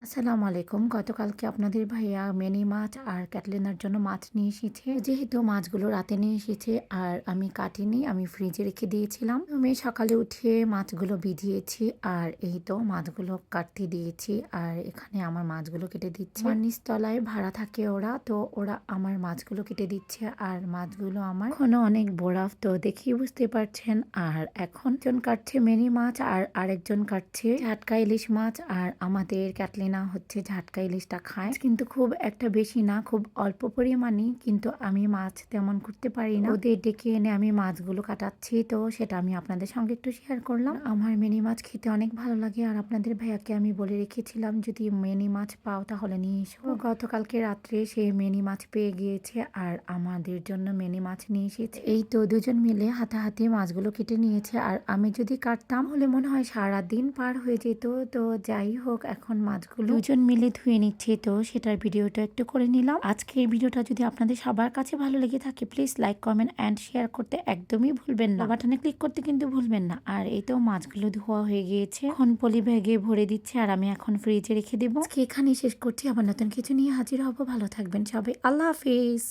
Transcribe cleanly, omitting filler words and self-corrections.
আসসালামু আলাইকুম। গতকালকে আপনাদের ভাইয়া মিনি মাছ আর ক্যাটলিনার জন্য মাছ নিয়ে এসেছে। যেহেতু মাছগুলো রাতে নিয়ে এসেছে আর আমি কাটিনি, আমি ফ্রিজে রেখে দিয়েছিলাম। আমি সকালে উঠে মাছগুলো ভিজিয়েছি আর এই তো মাছগুলো কাটতে দিয়েছি। আর এখানে আমার মাছগুলো কেটে দিচ্ছে। আমার নিচতলায় ভাড়া থাকে ওরা, তো ওরা আমার মাছগুলো কেটে দিচ্ছে আর মাছগুলো আমার এখনো অনেক বরফ, তো দেখেই বুঝতে পারছেন। আর এখন একজন কাটছে মিনি মাছ আর আরেকজন কাটছে ঝাটকা ইলিশ মাছ। আর আমাদের ক্যাটলিনা হচ্ছে ঝাটকা ইলিশটা খায়, কিন্তু খুব একটা বেশি না, খুব অল্প পরিমাণই। কিন্তু আমি মাছ তেমন করতে পারি না, ওদের ডেকে এনে আমি মাছগুলো কাটাচ্ছি, তো সেটা আমি আপনাদের সঙ্গে একটু শেয়ার করলাম। আমার মিনি মাছ খেতে অনেক ভালো লাগে আর আপনাদের ভাইয়াকে আমি বলে রেখেছিলাম যদি মিনি মাছ পাও তাহলে নিয়ে এসো। গতকালকে রাত্রে সে মিনি মাছ পেয়ে গিয়েছে আর আমাদের জন্য মিনি মাছ নিয়ে এসেছে। এই তো দুজন মিলে হাতাহাতি মাছগুলো কেটে নিয়েছে। আর আমি যদি কাটতাম হলে মনে হয় সারা দিন পার হয়ে যেত। তো যাই হোক, এখন মাছগুলো দুজন মিলে ধুয়ে নিচ্ছে, তো সেটার ভিডিওটা একটু করে নিলাম। আজকে এই ভিডিওটা যদি আপনাদের সবার কাছে ভালো লেগে থাকে please like, comment and share করতে একদমই ভুলবেন না। বাটনে ক্লিক করতে কিন্তু ভুলবেন না। আর এই তো মাছগুলো ধোয়া হয়ে গিয়েছে, এখন পলি ব্যাগে ভরে দিচ্ছে আর আমি এখন ফ্রিজে রেখে দেবো। আজকে এখানেই শেষ করছি, আবার নতুন কিছু নিয়ে হাজির হব। ভালো থাকবেন সবাই, আল্লাহ হাফিজ।